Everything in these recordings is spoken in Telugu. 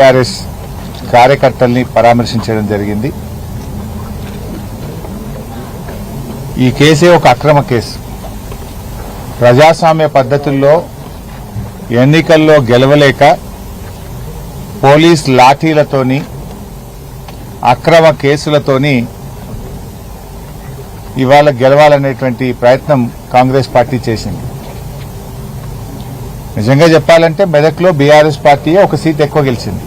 టీఆర్ఎస్ కార్యకర్తల్ని పరామర్శించడం జరిగింది. ఈ కేసే ఒక అక్రమ కేసు. ప్రజాస్వామ్య పద్ధతుల్లో ఎన్నికల్లో గెలవలేక పోలీస్ లాఠీలతోని అక్రమ కేసులతోని ఇవాళ గెలవాలనేటువంటి ప్రయత్నం కాంగ్రెస్ పార్టీ చేసింది. నిజంగా చెప్పాలంటే మెదక్లో బీఆర్ఎస్ పార్టీ ఒక సీట్ ఎక్కువ గెలిచింది.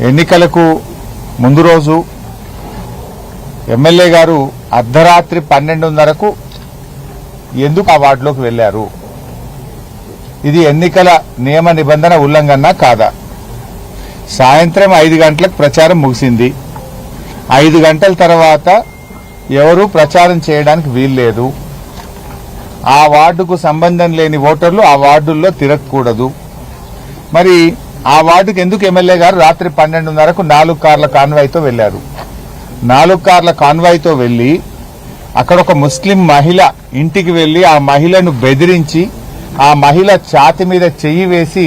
ఎన్నికలకు ముందు రోజు ఎమ్మెల్యే గారు అర్ధరాత్రి 12:30కు ఎందుకు ఆ వార్డులోకి వెళ్లారు? ఇది ఎన్నికల నియమ నిబంధన ఉల్లంఘన కాదా? సాయంత్రం 5 గంటలకు ప్రచారం ముగిసింది. 5 గంటల తర్వాత ఎవరూ ప్రచారం చేయడానికి వీల్లేదు. ఆ వార్డుకు సంబంధం లేని ఓటర్లు ఆ వార్డుల్లో తిరగకూడదు. మరి ఆ వార్డుకు ఎందుకు ఎమ్మెల్యే గారు రాత్రి 12:30కు 4 కార్ల కాన్వాయ్తో వెళ్లారు? 4 కార్ల కాన్వాయ్తో వెళ్లి అక్కడ ఒక ముస్లిం మహిళ ఇంటికి వెళ్లి ఆ మహిళను బెదిరించి ఆ మహిళ ఛాతి మీద చెయ్యి వేసి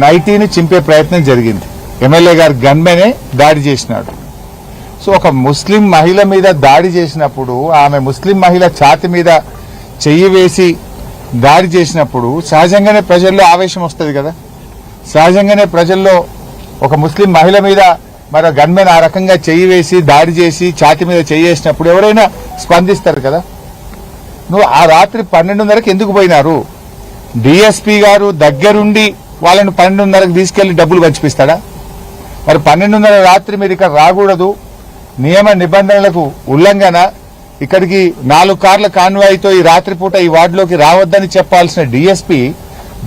నైటీని చింపే ప్రయత్నం జరిగింది. ఎమ్మెల్యే గారు గన్మెనే దాడి చేసినాడు. సో ఒక ముస్లిం మహిళ మీద దాడి చేసినప్పుడు, ఆమె ముస్లిం మహిళ ఛాతి మీద చెయ్యి వేసి దాడి చేసినప్పుడు సహజంగానే ప్రజల్లో ఆవేశం వస్తుంది కదా. సహజంగానే ప్రజల్లో ఒక ముస్లిం మహిళ మీద మరో గన్మెన్ ఆ రకంగా చెయ్యి వేసి దాడి చేసి ఛాతి మీద చెయ్యి వేసినప్పుడు ఎవరైనా స్పందిస్తారు కదా. నువ్వు ఆ రాత్రి 12:30కి ఎందుకు పోయినారు? డిఎస్పీ గారు దగ్గరుండి వాళ్ళని 12:30కి తీసుకెళ్లి డబ్బులు పంచిపిస్తాడా? మరి 12:30 రాత్రి మీరు ఇక్కడ రాకూడదు, నియమ నిబంధనలకు ఉల్లంఘన, ఇక్కడికి 4 కార్ల కాన్వాయ్తో ఈ రాత్రిపూట ఈ వార్డులోకి రావద్దని చెప్పాల్సిన డిఎస్పీ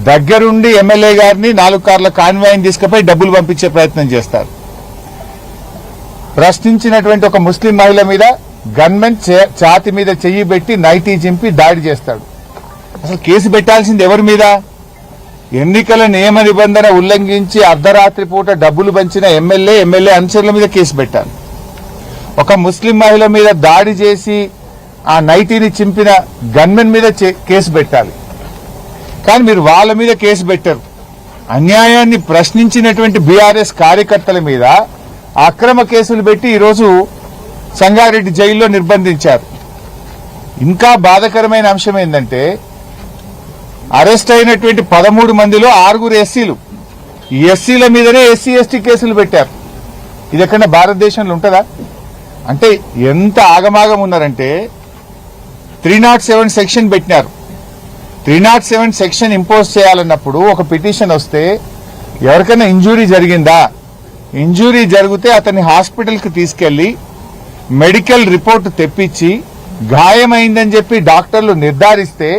దగ్గరుండి ఎమ్మెల్యే గారిని 4 కార్ల కాన్వాయ్ని తీసుకుపోయి డబ్బులు పంపించే ప్రయత్నం చేస్తారు. ప్రశ్నించినటువంటి ఒక ముస్లిం మహిళ మీద గన్మెన్ ఛాతి మీద చెయ్యి పెట్టి నైటీ చింపి దాడి చేస్తాడు. అసలు కేసు పెట్టాల్సింది ఎవరి మీద? ఎన్నికల నియమ నిబంధన ఉల్లంఘించి అర్ధరాత్రి పూట డబ్బులు పంచిన ఎమ్మెల్యే అనుచరుల మీద కేసు పెట్టాలి. ఒక ముస్లిం మహిళ మీద దాడి చేసి ఆ నైటీని చింపిన గన్మెన్ మీద కేసు పెట్టాలి. కానీ మీరు వాళ్ళ మీద కేసు పెట్టారు. అన్యాయాన్ని ప్రశ్నించినటువంటి బీఆర్ఎస్ కార్యకర్తల మీద అక్రమ కేసులు పెట్టి ఈరోజు సంగారెడ్డి జైల్లో నిర్బంధించారు. ఇంకా బాధాకరమైన అంశం ఏంటంటే అరెస్ట్ అయినటువంటి 13 మందిలో 6 ఎస్సీలు. ఈ ఎస్సీల మీదనే ఎస్సీ/ఎస్టీ కేసులు పెట్టారు. ఇది ఎక్కడ భారతదేశంలో ఉంటుందా? అంటే ఎంత ఆగమాగం ఉన్నారంటే 307 సెక్షన్ పెట్టినారు. 307 సెక్షన్ ఇంపోజ్ చేయాలన్నప్పుడు ఒక పిటిషన్ వస్తే ఎవరికైనా ఇంజురీ జరిగిందా, ఇంజురీ జరిగితే అతన్ని హాస్పిటల్కి తీసుకెళ్లి మెడికల్ రిపోర్ట్ తెప్పించి గాయమైందని చెప్పి డాక్టర్లు నిర్ధారిస్తే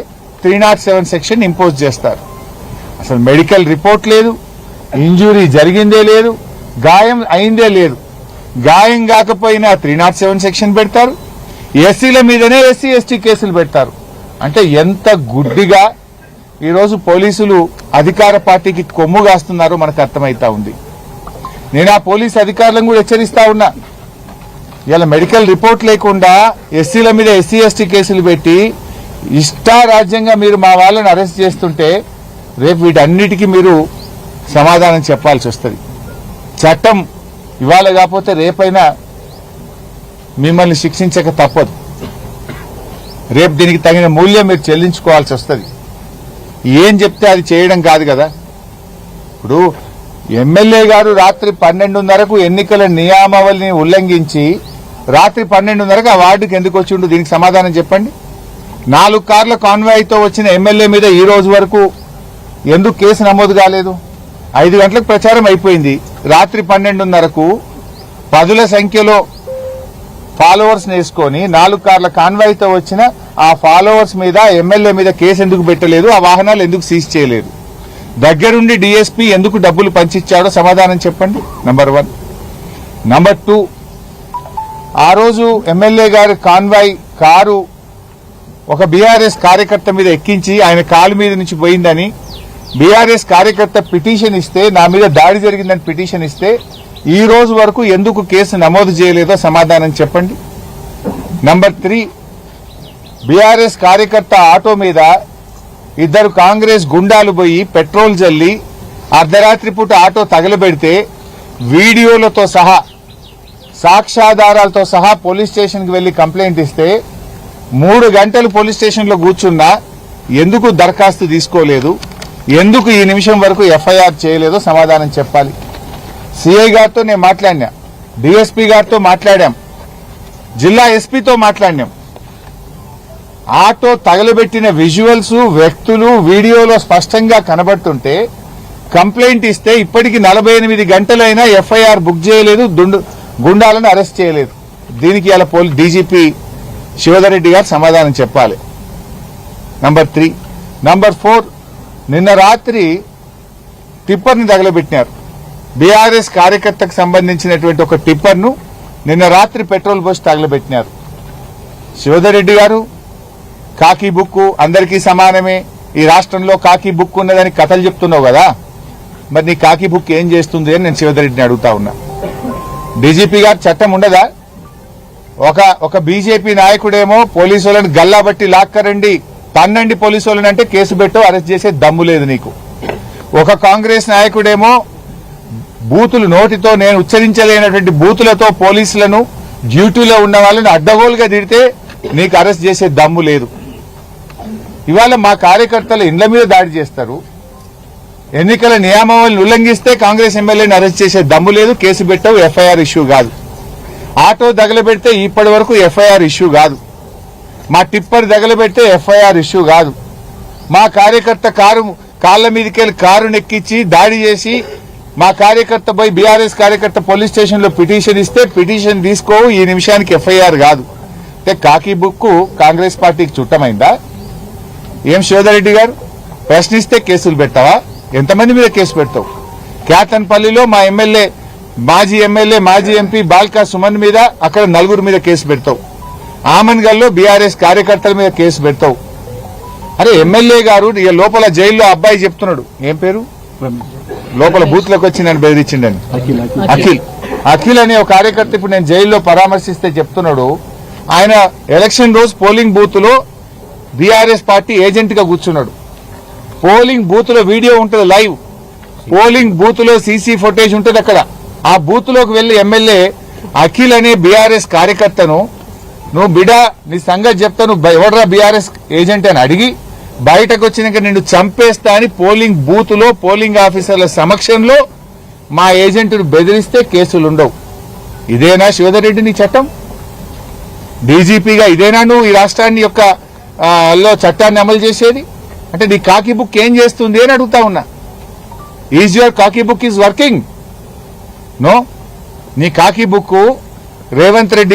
307 సెక్షన్ ఇంపోజ్ చేస్తారు. అసలు మెడికల్ రిపోర్ట్ లేదు, ఇంజురీ జరిగిందే లేదు, గాయం అయిందే లేదు. గాయం కాకపోయినా 307 సెక్షన్ పెడతారు. ఎస్సీల మీదనే ఎస్సీ/ఎస్టీ కేసులు పెడతారు. అంటే ఎంత గుడ్డిగా ఈరోజు పోలీసులు అధికార పార్టీకి కొమ్ము కాస్తున్నారో మనకు అర్థమైతా ఉంది. నేను ఆ పోలీసు అధికారులను కూడా హెచ్చరిస్తా ఉన్నా. ఇలా మెడికల్ రిపోర్ట్ లేకుండా ఎస్సీల మీద ఎస్సీ/ఎస్టీ కేసులు పెట్టి ఇష్టారాజ్యంగా మీరు మా వాళ్ళని అరెస్ట్ చేస్తుంటే రేపు వీటన్నిటికీ మీరు సమాధానం చెప్పాల్సి వస్తుంది. చట్టం ఇవాళ కాకపోతే రేపైనా మిమ్మల్ని శిక్షించక తప్పదు. రేపు దీనికి తగిన మూల్యం మీరు చెల్లించుకోవాల్సి వస్తుంది. ఏం చెప్తే అది చేయడం కాదు కదా. ఇప్పుడు ఎమ్మెల్యే గారు రాత్రి 12:30కు ఎన్నికల నియామావళిని ఉల్లంఘించి రాత్రి 12:30కు ఆ వార్డుకి ఎందుకు వచ్చిండు? దీనికి సమాధానం చెప్పండి. 4 కార్ల కాన్వాయ్తో వచ్చిన ఎమ్మెల్యే మీద ఈ రోజు వరకు ఎందుకు కేసు నమోదు కాలేదు? 5 గంటలకు ప్రచారం అయిపోయింది. రాత్రి 12:30కు 10ల సంఖ్యలో ఫాలోవర్స్ వేసుకొని 4 కార్ల కాన్వాయ్తో వచ్చిన ఆ ఫాలోవర్స్ మీద ఎమ్మెల్యే మీద కేసు ఎందుకు పెట్టలేదు? ఆ వాహనాలు ఎందుకు సీజ్ చేయలేదు? దగ్గరుండి డీఎస్పీ ఎందుకు డబ్బులు పంచిచ్చాడో సమాధానం చెప్పండి. నంబర్ 1. నంబర్ 2, ఆ రోజు ఎమ్మెల్యే గారి కాన్వాయ్ కారు ఒక బీఆర్ఎస్ కార్యకర్త మీద ఎక్కించి ఆయన కాలు మీద నుంచి పోయిందని బీఆర్ఎస్ కార్యకర్త పిటిషన్ ఇస్తే, నా మీద దాడి జరిగిందని పిటిషన్ ఇస్తే ఈ రోజు వరకు ఎందుకు కేసు నమోదు చేయలేదో సమాధానం చెప్పండి. నంబర్ 3, బీఆర్ఎస్ కార్యకర్త ఆటో మీద 2 కాంగ్రెస్ గుండాలు పోయి పెట్రోల్ జల్లి అర్ధరాత్రి పూట ఆటో తగలబెడితే వీడియోలతో సహా సాక్ష్యాధారాలతో సహా పోలీస్ స్టేషన్కి వెళ్లి కంప్లైంట్ ఇస్తే 3 గంటలు పోలీస్ స్టేషన్లో కూర్చున్నా ఎందుకు దరఖాస్తు తీసుకోలేదు, ఎందుకు ఈ నిమిషం వరకు ఎఫ్ఐఆర్ చేయలేదో సమాధానం చెప్పాలి. సిఐ గారితో నేను మాట్లాడినా, డిఎస్పీ గారితో మాట్లాడాం, జిల్లా ఎస్పీతో మాట్లాడినాం. ఆటో తగలబెట్టిన విజువల్స్ వ్యక్తులు వీడియోలో స్పష్టంగా కనబడుతుంటే కంప్లైంట్ ఇస్తే ఇప్పటికి 48 గంటలైనా ఎఫ్ఐఆర్ బుక్ చేయలేదు, గుండాలను అరెస్ట్ చేయలేదు. దీనికి ఇలా డీజీపీ శివధర్ రెడ్డి గారు సమాధానం చెప్పాలి. నంబర్ 3. నంబర్ 4, నిన్న రాత్రి టిప్పర్ని తగలబెట్టినారు. బీఆర్ఎస్ కార్యకర్తకు సంబంధించినటువంటి ఒక టిప్పర్ను నిన్న రాత్రి పెట్రోల్ పోసి తగలబెట్టినారు. శివధర్ రెడ్డి గారు కాకి బుక్కు అందరికీ సమానమే, ఈ రాష్ట్రంలో కాకి బుక్ ఉన్నదని కథలు చెప్తున్నావు కదా, మరి నీ కాకి బుక్ ఏం చేస్తుంది అని నేను శివధర్ రెడ్డిని అడుగుతా ఉన్నా. డీజీపీ గారు చట్టం ఉండదా? ఒక బీజేపీ నాయకుడేమో పోలీసు వాళ్ళని గల్లాబట్టి లాక్కరండి, తన్నండి పోలీసు వాళ్ళని అంటే కేసు పెట్టో అరెస్ట్ చేసే దమ్ము లేదు నీకు. ఒక కాంగ్రెస్ నాయకుడేమో బూతులు నోటితో నేను ఉచ్చరించలేనటువంటి బూతులతో పోలీసులను డ్యూటీలో ఉన్న వాళ్ళని అడ్డగోలుగా తిడితే నీకు అరెస్ట్ చేసే దమ్ము లేదు. ఇవాళ మా కార్యకర్తలు ఇండ్ల మీద దాడి చేస్తారు, ఎన్నికల నియామావళిని ఉల్లంఘిస్తే కాంగ్రెస్ ఎమ్మెల్యేని అరెస్ట్ చేసే దమ్ము లేదు, కేసు పెట్టవు, ఎఫ్ఐఆర్ ఇష్యూ కాదు. ఆటో తగలబెడితే ఇప్పటి వరకు ఎఫ్ఐఆర్ ఇష్యూ కాదు. మా టిప్పర్ తగలబెడితే ఎఫ్ఐఆర్ ఇష్యూ కాదు. మా కార్యకర్త కాళ్ల మీదకెళ్ళి కారు నెక్కించి దాడి చేసి మా కార్యకర్త పోయి బీఆర్ఎస్ కార్యకర్త పోలీస్ స్టేషన్ లో పిటిషన్ ఇస్తే పిటిషన్ తీసుకోవు, ఈ నిమిషానికి ఎఫ్ఐఆర్ కాదు. అంటే కాకి బుక్ కాంగ్రెస్ పార్టీకి చుట్టమైందా? ఏం శివధర్ రెడ్డి గారు ప్రశ్నిస్తే కేసులు పెట్టావా? ఎంతమంది మీద కేసు పెడతావు? క్యాతన్పల్లిలో మా ఎమ్మెల్యే మాజీ ఎంపీ బాల్కా సుమన్ మీద అక్కడ 4 మీద కేసు పెడతావు. ఆమన్గల్లో బీఆర్ఎస్ కార్యకర్తల మీద కేసు పెడతావు. అరే ఎమ్మెల్యే గారు లోపల జైల్లో అబ్బాయి చెప్తున్నాడు, ఏం పేరు, లోపల బూత్లోకి వచ్చి నన్ను బెదిరించిండని, అఖిల్ అనే ఒక కార్యకర్త ఇప్పుడు నేను జైల్లో పరామర్శిస్తే చెప్తున్నాడు, ఆయన ఎలక్షన్ రోజు పోలింగ్ బూత్ లో బీఆర్ఎస్ పార్టీ ఏజెంట్ గా కూర్చున్నాడు. పోలింగ్ బూత్ లో వీడియో ఉంటుంది, లైవ్ పోలింగ్ బూత్ లో సీసీ ఫుటేజ్ ఉంటుంది. అక్కడ ఆ బూత్ లోకి వెళ్లి ఎమ్మెల్యే అఖిల్ అనే బీఆర్ఎస్ కార్యకర్తను నువ్వు బిడా నీ సంగతి చెప్తా, నువ్వు ఎవడరా బీఆర్ఎస్ ఏజెంట్ అని అడిగి బయటకు వచ్చినాక నిన్ను చంపేస్తా అని పోలింగ్ బూత్ లో పోలింగ్ ఆఫీసర్ల సమక్షంలో మా ఏజెంట్ను బెదిరిస్తే కేసులు ఉండవు. ఇదేనా శివధర్ రెడ్డి నీ చట్టం? డీజీపీగా ఇదేనా నువ్వు ఈ రాష్ట్రాన్ని యొక్క చట్టాన్ని అమలు చేసేది? అంటే నీ కాకి బుక్ ఏం చేస్తుంది అని అడుగుతా ఉన్నా. ఈజ్ యువర్ కాకి బుక్ ఈజ్ వర్కింగ్? నో, నీ కాకి బుక్ రేవంత్ రెడ్డికి